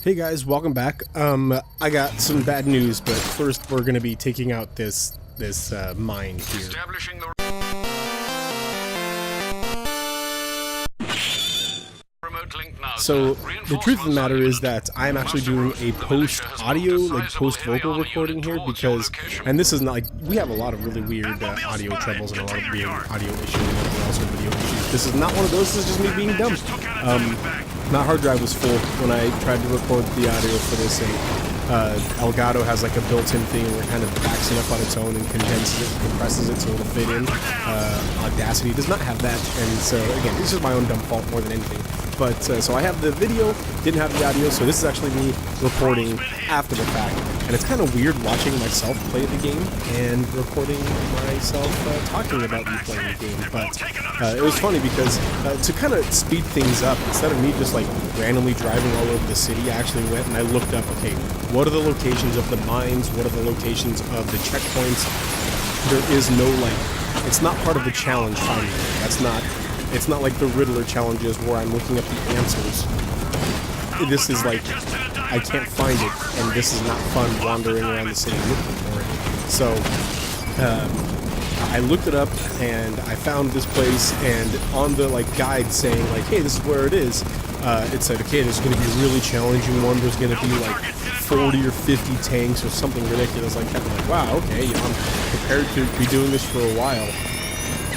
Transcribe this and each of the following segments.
Hey guys, welcome back. I got some bad news, but first we're gonna be taking out this mine here. So the truth of the matter is that I'm actually doing a post-audio, like post-vocal recording here because, and this is not like, we have a lot of really weird audio troubles and a lot of weird audio issues and also video issues. This is not one of those, this is just me being dumb. My hard drive was full when I tried to record the audio for this, and Elgato has like a built-in thing where it kind of backs it up on its own and condenses it, compresses it so it'll fit in. Audacity does not have that, and so again, this is my own dumb fault more than anything. But, so I have the video, didn't have the audio, so this is actually me recording after the fact. And it's kind of weird watching myself play the game and recording myself talking about me playing the game. But it was funny because to kind of speed things up, instead of me just like randomly driving all over the city, I actually went and I looked up, okay, what are the locations of the mines? What are the locations of the checkpoints? There is no like, it's not part of the challenge finding. That's not... It's not like the Riddler challenges where I'm looking up the answers. This is like, I can't find it, and this is not fun wandering around the city looking for it. So, I looked it up, and I found this place, and on the like guide saying like, hey, this is where it is, it said, okay, there's going to be a really challenging one, there's going to be like 40 or 50 tanks or something ridiculous like that. I'm like, wow, okay, you know, I'm prepared to be doing this for a while.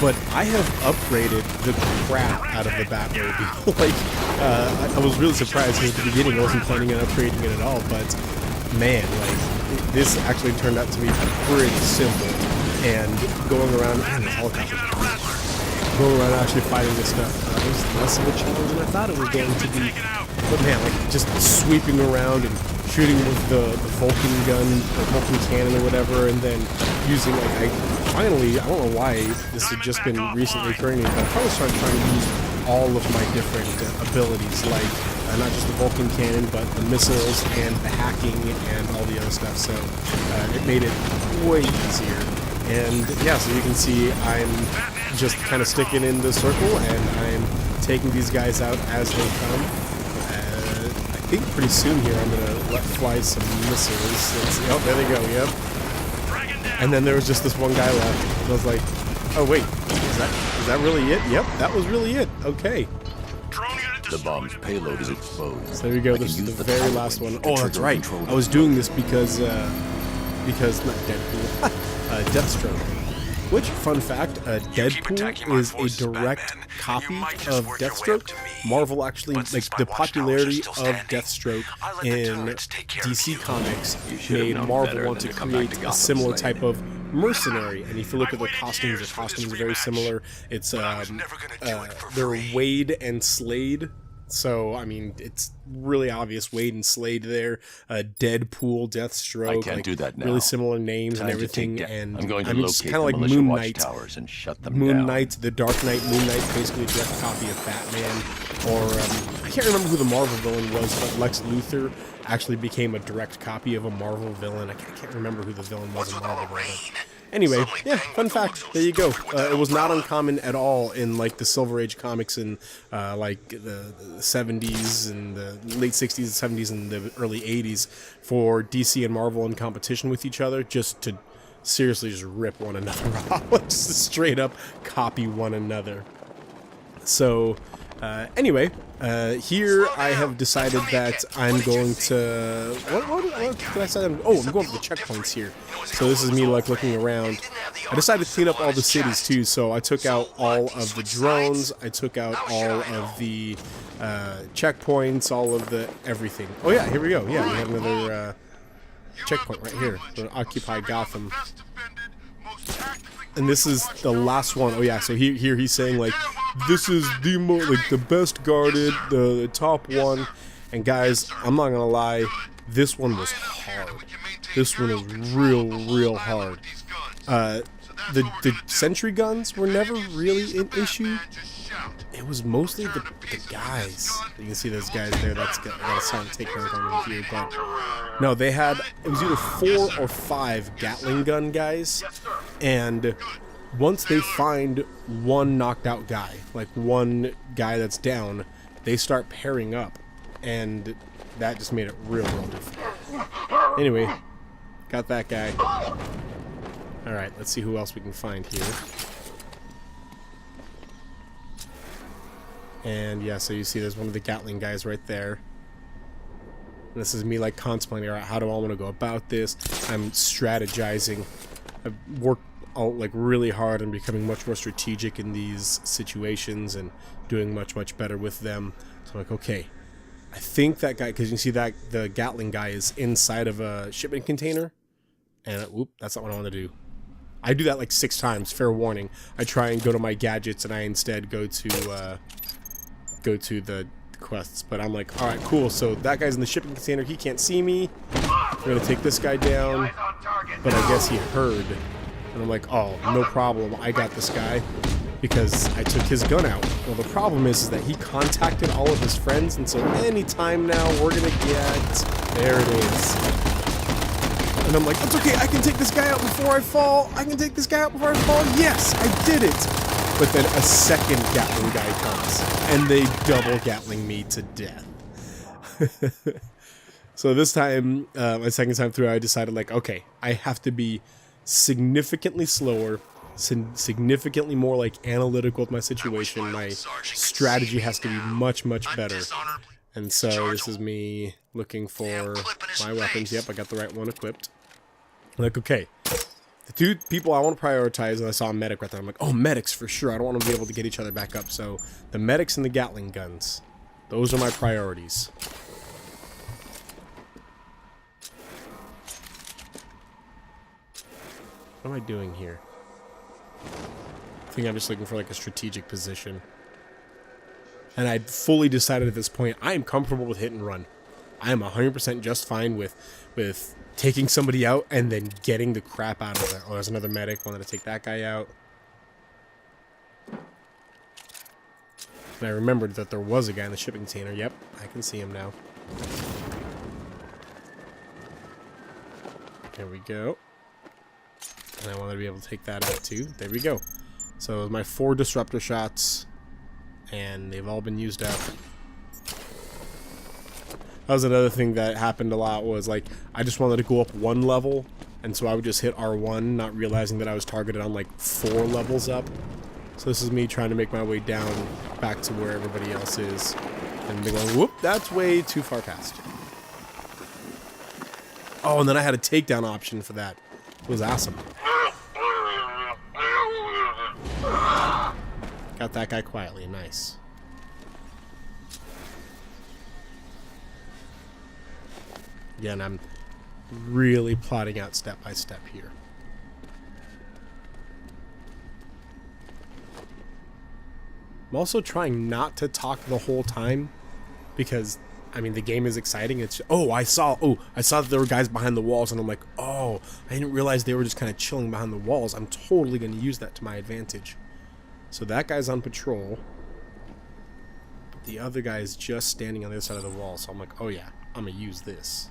But I have upgraded the crap out of the Batmobile. Like, I was really surprised because at the beginning I wasn't planning on upgrading it at all, but man, like, this actually turned out to be pretty simple. And going around, going around actually fighting this stuff was less of a challenge than I thought it was going to be. But man, like, just sweeping around and shooting with the Vulcan gun, or Vulcan cannon or whatever, and then using, like, I don't know why this had just been recently occurring to me, but I probably started trying to use all of my different abilities, like, not just the Vulcan cannon, but the missiles and the hacking and all the other stuff, so it made it way easier. And yeah, so you can see I'm just kind of sticking in the circle, and I'm taking these guys out as they come. I think pretty soon here I'm going to let fly some missiles. Let's see. Oh, there they go, yep. And then there was just this one guy left. And I was like, oh wait, is that really it? Yep, that was really it. Okay. The bomb's payload is exposed. So there we go, this is the very last one. Oh, that's right. I was doing this because not Deadpool, Deathstroke. Which, fun fact, Deadpool is a direct copy of Deathstroke. Marvel actually, like, the popularity of Deathstroke in DC Comics made Marvel want to create a similar type of mercenary. And if you look at the costumes are very similar. It's, they're Wade and Slade. So, I mean, it's really obvious, Wade and Slade there, Deadpool, Deathstroke, I can't do that now. Really similar names and everything, and I'm going to it's locate kind of like militia Moon Knight. watchtowers and shut them Moon down. Knight, the Dark Knight, Moon Knight, basically a direct copy of Batman, or, I can't remember who the Marvel villain was, but Lex Luthor actually became a direct copy of a Marvel villain. I can't remember who the villain was in Marvel, but anyway, yeah, fun fact, there you go. It was not uncommon at all in, like, the Silver Age comics in, like, the 70s and the late 60s and 70s and the early 80s for DC and Marvel in competition with each other, just to seriously just rip one another off, just to straight up copy one another. So, anyway, here I have decided that I'm going to... What did I say? Oh, I'm going to the checkpoints here. So this is me, like, looking around. I decided to clean up all the cities, too, so I took out all of the drones, I took out all of the checkpoints, all of the everything. Oh, yeah, here we go. Yeah, we have another checkpoint right here. For Occupy Gotham. And this is the last one. Oh, yeah, so here he's saying, like, this is the best guarded, the top one. And guys, I'm not gonna lie, this one was hard. This one is real hard. The sentry guns were never really an issue. It was mostly the guys. You can see those guys there. I got a silent take on here, but no, they had, it was either 4 or 5 Gatling gun guys, and once they find one knocked out guy, like one guy that's down, they start pairing up. and that just made it real difficult. Anyway, got that guy. Alright, let's see who else we can find here. And yeah, so you see there's one of the Gatling guys right there. And this is me like contemplating, alright, how do I want to go about this? I'm strategizing. I've worked out like really hard and becoming much more strategic in these situations and doing much better with them. So I'm like, okay, I think that guy, because you can see that the Gatling guy is inside of a shipment container. And whoop, that's not what I want to do. I do that like 6 times, fair warning. I try and go to my gadgets and I instead go to the quests. But I'm like, alright, cool, so that guy's in the shipping container, he can't see me. I'm gonna take this guy down. But I guess he heard. And I'm like, oh, no problem, I got this guy. Because I took his gun out. Well, the problem is that he contacted all of his friends, and so anytime now we're gonna get... There it is. And I'm like, that's okay, I can take this guy out before I fall. I can take this guy out before I fall. Yes, I did it. But then a second Gatling guy comes, and they double Gatling me to death. So this time, my second time through, I decided, like, okay, I have to be significantly slower, significantly more, like, analytical with my situation. My strategy has to be much better. And so this is me looking for my weapons. Yep, I got the right one equipped. I'm like, okay, the 2 people I want to prioritize, and I saw a medic right there. I'm like, oh, medics for sure. I don't want them to be able to get each other back up. So the medics and the Gatling guns, those are my priorities. What am I doing here? I think I'm just looking for like a strategic position. And I'd fully decided at this point, I am comfortable with hit and run. I am 100% just fine with taking somebody out and then getting the crap out of it. Oh, there's another medic. Wanted to take that guy out. And I remembered that there was a guy in the shipping container. Yep, I can see him now. There we go. And I wanted to be able to take that out too. There we go. So my 4 disruptor shots, and they've all been used up. That was another thing that happened a lot, was like, I just wanted to go up 1 level, and so I would just hit R1, not realizing that I was targeted on like 4 levels up. So this is me trying to make my way down back to where everybody else is. And they're going, whoop, that's way too far past. Oh, and then I had a takedown option for that. It was awesome. Got that guy quietly, nice. Again, I'm really plotting out step by step here. I'm also trying not to talk the whole time, because I mean the game is exciting. It's I saw that there were guys behind the walls, and I'm like, oh, I didn't realize they were just kind of chilling behind the walls. I'm totally going to use that to my advantage. So that guy's on patrol. But the other guy is just standing on the other side of the wall. So I'm like, oh yeah, I'm going to use this.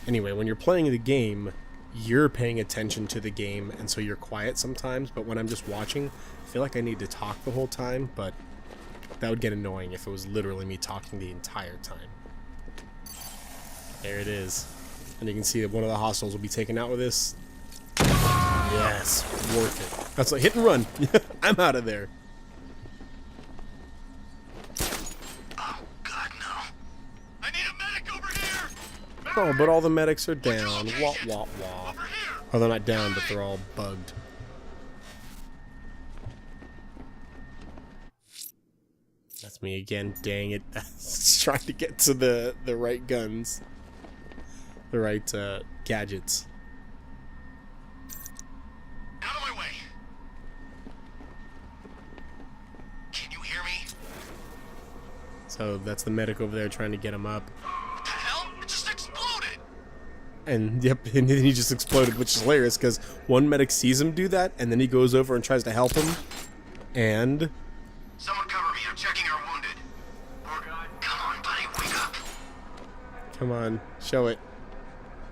Anyway, when you're playing the game, you're paying attention to the game, and so you're quiet sometimes. But when I'm just watching, I feel like I need to talk the whole time, but that would get annoying if it was literally me talking the entire time. There it is. And you can see that one of the hostiles will be taken out with this. Yes, worth it. That's like hit and run. I'm out of there. Oh God, no! I need a medic over here. Oh, but all the medics are down. Wah wah wah. Oh, they're not down, but they're all bugged. That's me again. Dang it! Trying to get to the right guns, the right gadgets. Out of my way! Can you hear me? So that's the medic over there trying to get him up. What the hell? It just exploded! And yep, and then he just exploded, which is hilarious because one medic sees him do that, and then he goes over and tries to help him, and Someone cover me. I'm checking our wounded. Come on, buddy, wake up. come on, show it.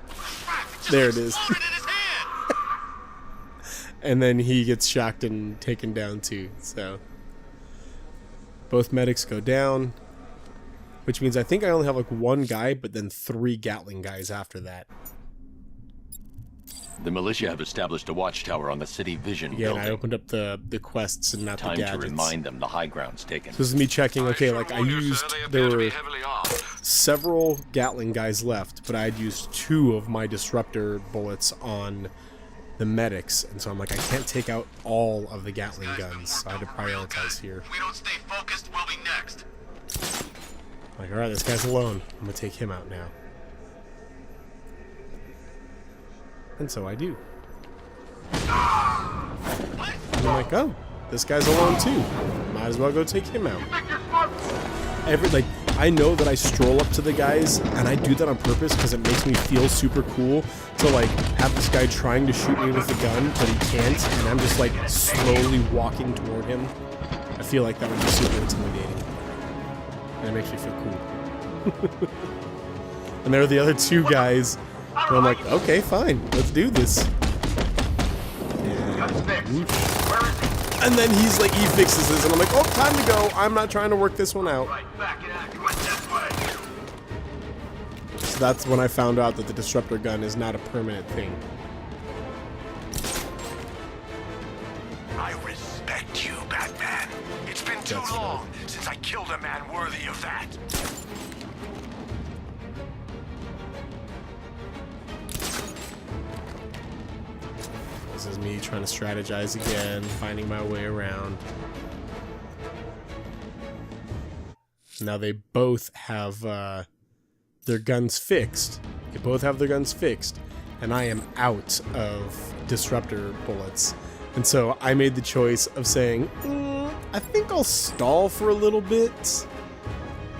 Crap, it just There it is. exploded in his hand. And then he gets shocked and taken down too. So Both medics go down, which means I think I only have like one guy, but then 3 Gatling guys after that. The militia have established a watchtower on the city vision Again, building. I opened up the quests and not the Time gadgets. to remind them the high ground's taken. So this is me checking, okay, like I used, there were several Gatling guys left, but I had used 2 of my disruptor bullets on the medics, and so I'm like, I can't take out all of the Gatling guns, so I had to prioritize here. If we don't stay focused, we'll be next. Like, alright, this guy's alone. I'm gonna take him out now. And so I do. And I'm like, oh, this guy's alone too. Might as well go take him out. I know that I stroll up to the guys, and I do that on purpose because it makes me feel super cool to like have this guy trying to shoot me with a gun, but he can't, and I'm just like slowly walking toward him. I feel like that would be super intimidating. And it makes me feel cool. And there are the other 2 guys, and I'm like, okay, fine, let's do this. And then he's like, he fixes this, and I'm like, oh, time to go. I'm not trying to work this one out. So that's when I found out that the disruptor gun is not a permanent thing. I respect you, Batman. It's been too long since I killed a man worthy of that. This is me trying to strategize again, finding my way around. Now they both have their guns fixed. They both have their guns fixed, and I am out of disruptor bullets. And so I made the choice of saying, I think I'll stall for a little bit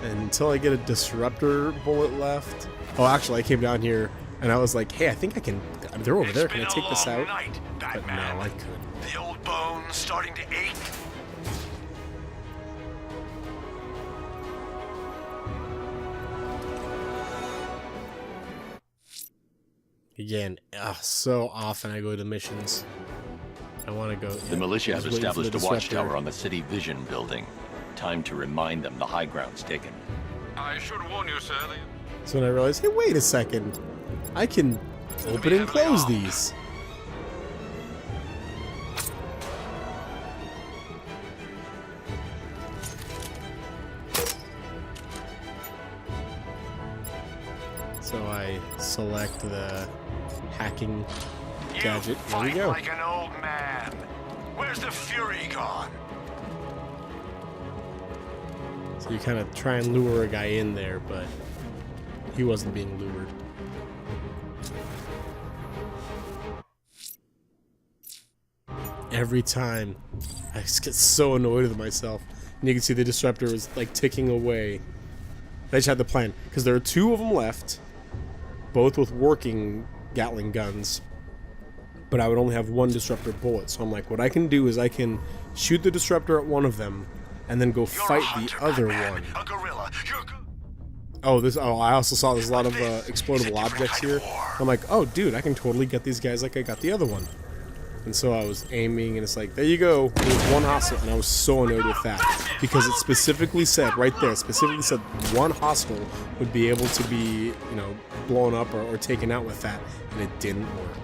until I get a disruptor bullet left. Oh, actually, I came down here and I was like, hey, I think I can. They're over there. Can I take this out? But no, I couldn't. The old bone's starting to ache. Again, so often I go to missions. I want to go. The militia have established a watchtower on the city vision building. Time to remind them the high ground's taken. I should warn you, sir. So when I realized, hey, wait a second. I can open and close these. So I select the hacking gadget. There we go. Like an old man. Where's the fury gone? So you kind of try and lure a guy in there, but he wasn't being lured. Every time, I just get so annoyed with myself. And you can see the disruptor was like ticking away. I just had the plan, because there are 2 of them left, both with working Gatling guns, but I would only have 1 disruptor bullet. So I'm like, what I can do is I can shoot the disruptor at one of them, and then go fight the other one. A gorilla. Oh, I also saw there's a lot of explodable objects here. I'm like, oh, dude, I can totally get these guys like I got the other one. And so I was aiming, and it's like, there you go. There's 1 hostile, and I was so annoyed with that. Because it specifically said, right there, specifically said 1 hostile would be able to be, you know, blown up or taken out with that. And it didn't work.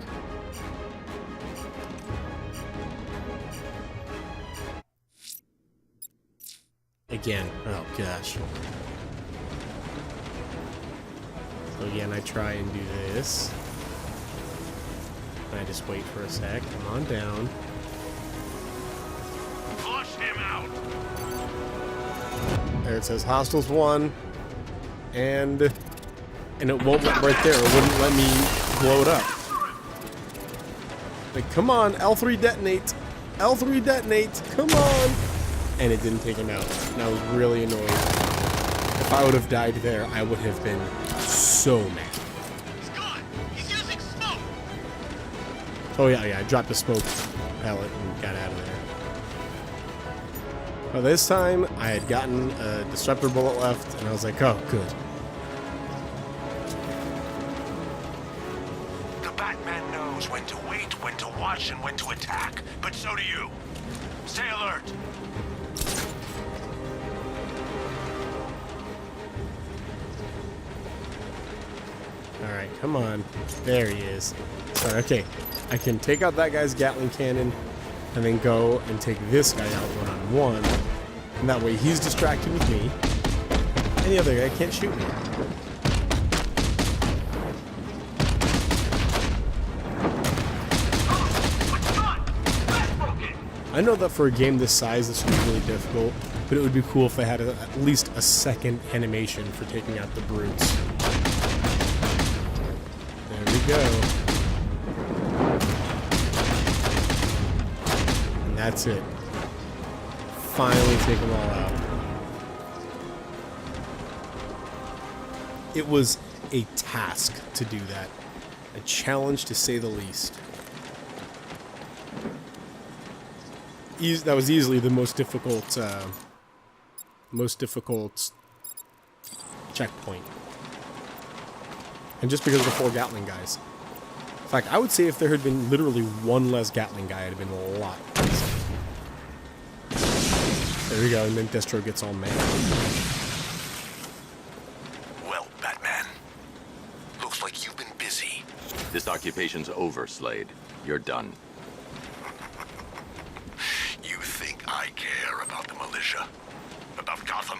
Again, oh gosh. So again, I try and do this. And I just wait for a sec. Come on down. Flush him out. There it says hostiles 1. And it won't let right there. It wouldn't let me blow it up. Like, come on, L3 detonate. L3 detonate. Come on. And it didn't take him out. And I was really annoyed. If I would have died there, I would have been so mad. He's gone. He's using smoke. Oh yeah, I dropped a smoke pellet and got out of there. Well, this time I had gotten a disruptor bullet left, and I was like, oh, good. The Batman knows when to wait, when to watch, and when to attack. But so do you. Stay alert. Alright, come on. There he is. Sorry, okay. I can take out that guy's Gatling cannon and then go and take this guy out one-on-one. And that way he's distracted with me. And the other guy can't shoot me. I know that for a game this size, this would be really difficult, but it would be cool if I had at least a second animation for taking out the brutes. There we go. And that's it. Finally take them all out. It was a task to do that. A challenge to say the least. That was easily the most difficult checkpoint. And just because of the 4 Gatling guys. In fact, I would say if there had been literally one less Gatling guy, it would have been a lot easier. There we go, and then Deathstroke gets all mad. Well, Batman, looks like you've been busy. This occupation's over, Slade. You're done. I care about the militia, about Gotham.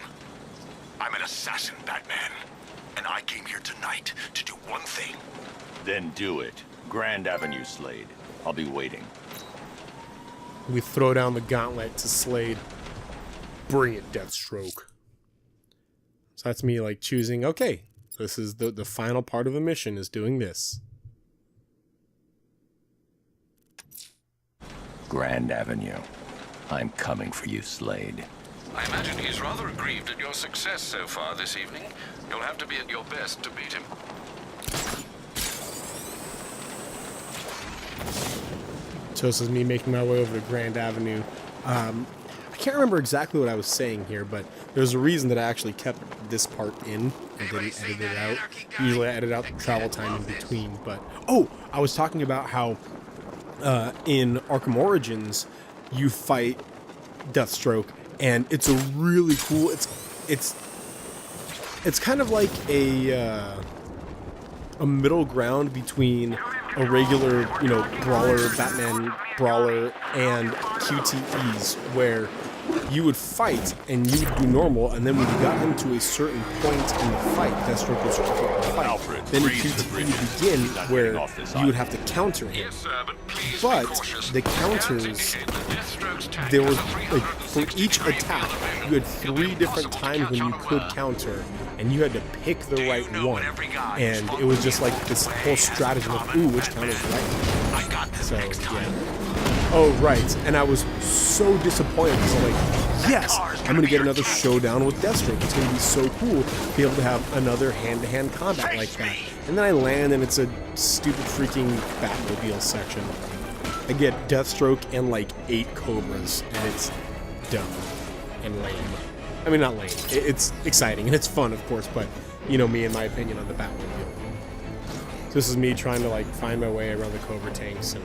I'm an assassin, Batman, and I came here tonight to do one thing. Then do it. Grand Avenue, Slade. I'll be waiting. We throw down the gauntlet to Slade. Bring it, Deathstroke. So that's me, like, choosing, okay, this is the final part of the mission, is doing this. Grand Avenue. I'm coming for you, Slade. I imagine he's rather aggrieved at your success so far this evening. You'll have to be at your best to beat him. So this is me making my way over to Grand Avenue. I can't remember exactly what I was saying here, but there's a reason that I actually kept this part in and didn't edit it out. Usually I edit out the travel time in between, but... Oh! I was talking about how in Arkham Origins, you fight Deathstroke, and it's a really cool. It's kind of like a middle ground between a regular, brawler, Batman brawler, and QTEs, where you would fight and you would do normal, and then when you got into a certain point in the fight, Deathstroke would start the fight. Alfred, Then the QTE would begin where you would have to counter him. Yes, sir, but The counters, there was, like, for each attack, you had 3 different times when you could counter, and you had to pick the right one. And it was just like this whole stratagem of, ooh, which counter is right? I got this next time. Oh, right. And I was so disappointed because I'm like, yes, I'm going to get another showdown with Deathstroke. It's going to be so cool to be able to have another hand-to-hand combat like that. And then I land and it's a stupid freaking Batmobile section. I get Deathstroke and like 8 Cobras, and it's dumb and lame. I mean, not lame. It's exciting and it's fun, of course, but you know me and my opinion on the Batmobile. So this is me trying to like find my way around the Cobra tanks and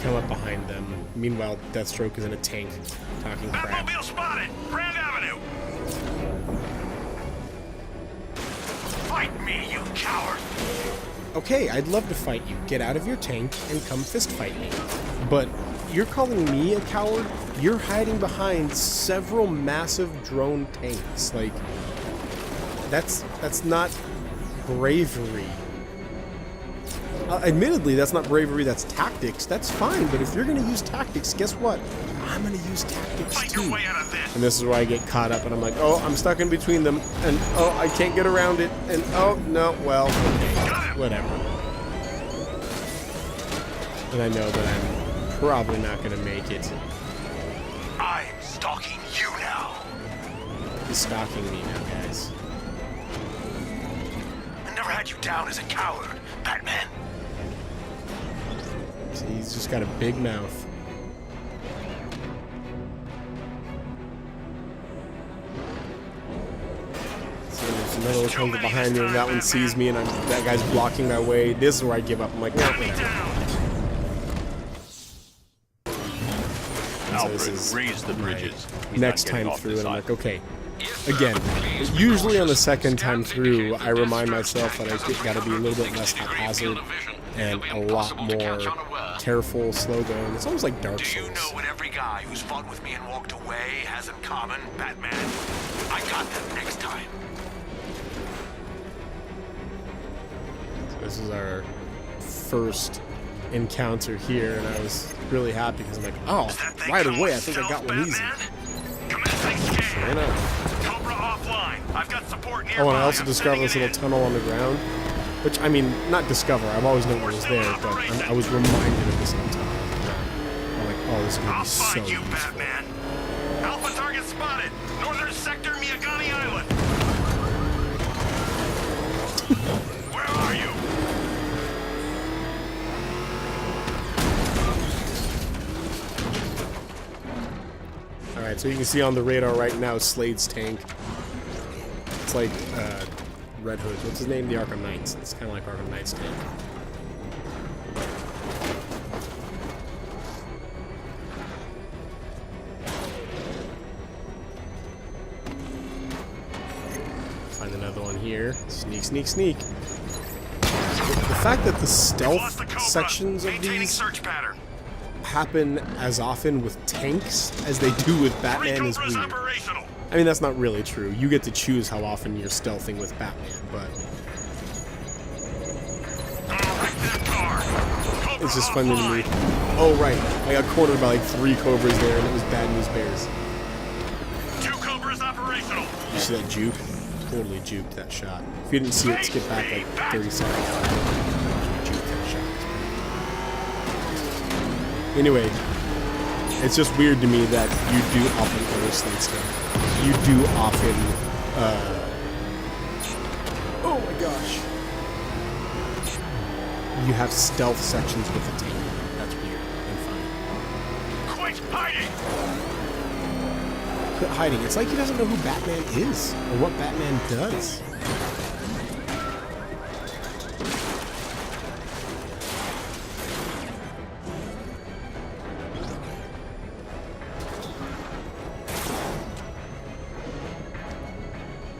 come up behind them. Meanwhile, Deathstroke is in a tank talking crap. Batmobile spotted! Grand Avenue! Fight me, you coward! Okay, I'd love to fight you. Get out of your tank and come fist fight me. But you're calling me a coward? You're hiding behind several massive drone tanks. Like, that's not bravery. Admittedly, that's not bravery, that's tactics. That's fine, but if you're going to use tactics, guess what? I'm going to use tactics Fight too. your way out of this! And this is where I get caught up, and I'm like, oh, I'm stuck in between them, and oh, I can't get around it, and oh, no, well, okay, whatever. And I know that I'm probably not going to make it. I'm stalking you now. He's stalking me now, guys. I never had you down as a coward, Batman. See, he's just got a big mouth. So there's another one comes behind me, and that one sees me, and that guy's blocking my way. This is where I give up. I'm like, no, whatever. So this Alfred, is raise the bridges. He's next not getting time off through, this and I'm like, island. okay, again, usually on the second time through, I remind myself that I gotta be a little bit less haphazard and a lot more careful, slow going. It's almost like Dark Do you Souls. know what every guy who's fought with me and walked away has in common, Batman? I got them next time. This is our first encounter here, and I was really happy because I'm like, oh, right away, I think I got one easy. Sure enough. Cobra offline. I've got support nearby. Oh, and I also discovered this little tunnel on the ground, which, I mean, not discover, I've always known it was there, but I was reminded of this on top. I'm like, oh, this is going to be so find you, useful. Batman. Alpha target spotted. Northern sector, Miyagani Island. Where are you? Alright, so you can see on the radar right now Slade's tank. It's like Red Hood. What's his name? The Arkham Knights. It's kind of like Arkham Knight's tank. Find another one here. Sneak, sneak, sneak. The fact that the stealth sections of these Search pattern. happen as often with tanks as they do with Batman is weird. Operational. I mean, that's not really true. You get to choose how often you're stealthing with Batman, but it's just funny to me. Oh, right. I got cornered by like 3 Cobras there, and it was Bad News Bears. 2 Cobras operational. You see that juke? Totally juked that shot. If you didn't see it, skip back like 30 seconds. Juke that shot. Anyway, it's just weird to me that you do often oversleep stuff. You do often, oh my gosh. You have stealth sections with the tank. That's weird and fun. Quit hiding. Quit hiding. It's like he doesn't know who Batman is or what Batman does.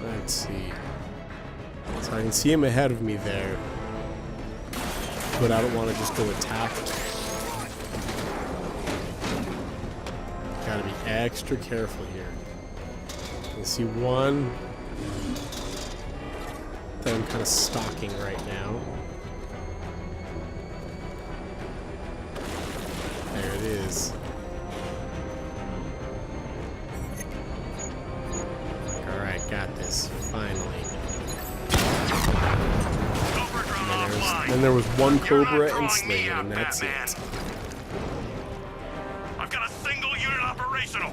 Let's see. So I can see him ahead of me there, but I don't want to just go attack. Gotta be extra careful here. You see one that I'm kind of stalking right now. There it is. Alright, got this. Finally. Then there was one Cobra and Slade, and that's it. I've got a single unit operational.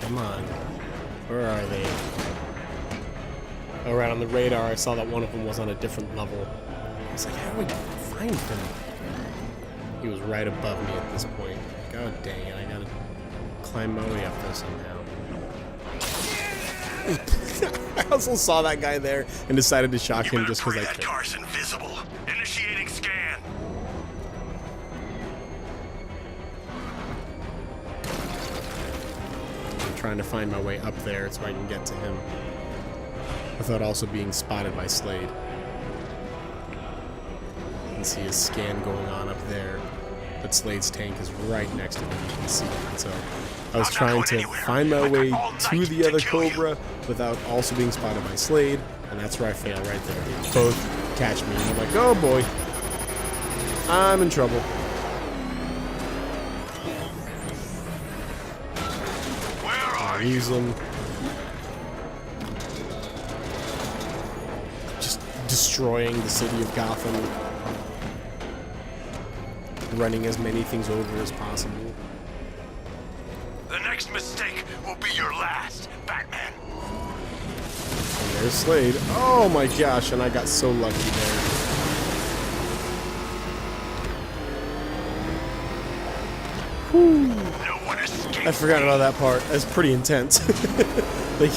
Come on. Where are they? Oh, right on the radar, I saw that one of them was on a different level. I was like, how do I find him? He was right above me at this point. God dang it, I gotta climb my way up there somehow. I also saw that guy there and decided to shock him just because I could. Car's invisible. Initiating scan. I'm trying to find my way up there so I can get to him without also being spotted by Slade. You can see his scan going on up there, but Slade's tank is right next to him. You can see it. So I was trying to find my way to the other Cobra without also being spotted by Slade, and that's where I fail right there. Both catch me, and I'm like, oh boy, I'm in trouble. I use them. Just destroying the city of Gotham. Running as many things over as possible. The next mistake will be your last, Batman. And there's Slade. Oh my gosh, and I got so lucky there. Whew. No one escapes. I forgot about that part. That's pretty intense. Like,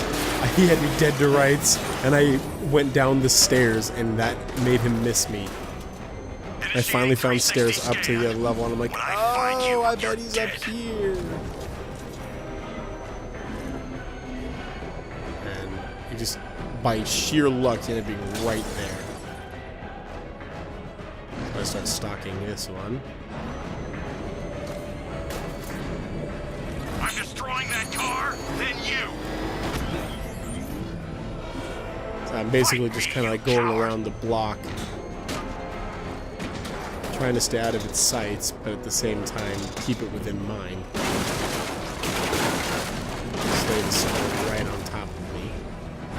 he had me dead to rights, and I went down the stairs, and that made him miss me. I finally found stairs up to the other level, and I'm like, oh, I bet he's up here. And he just, by sheer luck, ended up being right there. So I start stalking this one. I'm destroying that car, then you. So I'm basically just kind of like going around the block, trying to stay out of its sights, but at the same time keep it within mine. Slade is still right on top of me.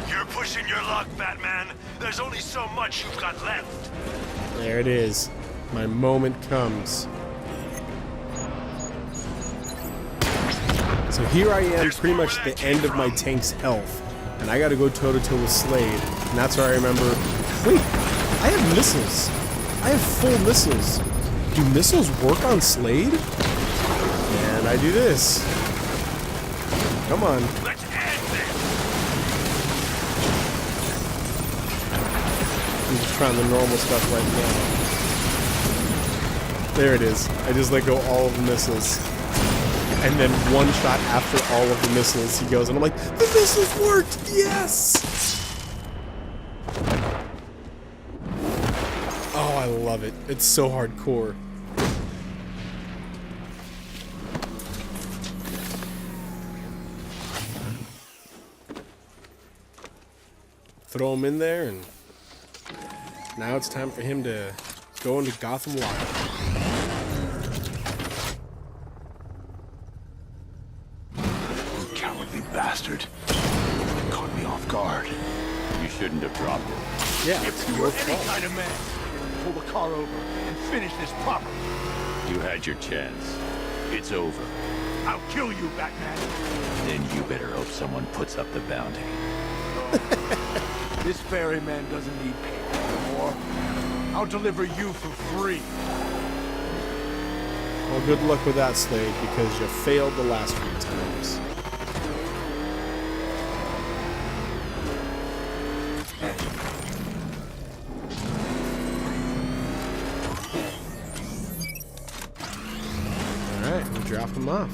You're pushing your luck, Batman. There's only so much you've got left. There it is. My moment comes. So here I am, pretty much at the end of my tank's health, and I gotta go toe-to-toe with Slade, and that's where I remember, wait, I have missiles. I have full missiles. Do missiles work on Slade? And I do this. Come on. Let's end this. I'm just trying the normal stuff right now. There it is. I just let go all of the missiles. And then one shot after all of the missiles, he goes, and I'm like, the missiles worked! Yes! Oh, I love it. It's so hardcore. Throw him in there, and now it's time for him to go into Gotham Live. Bastard. Caught me off guard. You shouldn't have dropped it. Yeah, If you were any kind of man, pull the car over and finish this properly. You had your chance. It's over. I'll kill you, Batman. Then you better hope someone puts up the bounty. This ferryman doesn't need pay anymore. I'll deliver you for free. Well, good luck with that, Slade, because you failed the last few times. Alright, we'll drop him off.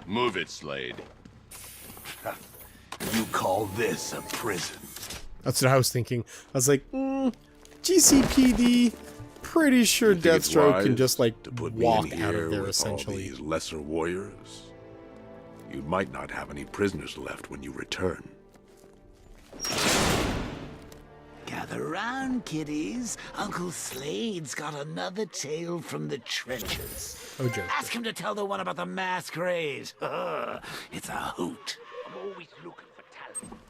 Move it, Slade. You call this a prison? That's what I was thinking. I was like, GCPD, pretty sure You think it's Deathstroke can wise just, like, to put me walk in out here of there, with essentially. all these lesser warriors? You might not have any prisoners left when you return. Gather round, kiddies. Uncle Slade's got another tale from the trenches. Oh, joke. Ask him to tell the one about the masquerade. It's a hoot. I'm always looking for talent.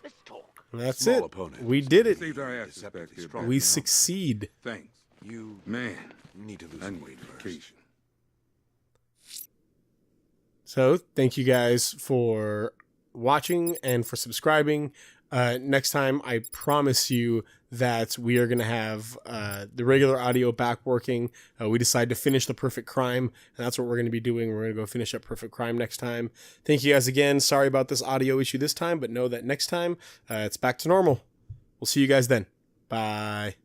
Let's talk. And that's Small it. opponent. We did it. Saved our asses back here. strong. We succeed. Thanks. You Man, need to lose I some need weight first. vacation. So, thank you guys for watching and for subscribing. Next time, I promise you that we are going to have the regular audio back working. We decided to finish The Perfect Crime, and that's what we're going to be doing. We're going to go finish up Perfect Crime next time. Thank you guys again. Sorry about this audio issue this time, but know that next time, it's back to normal. We'll see you guys then. Bye.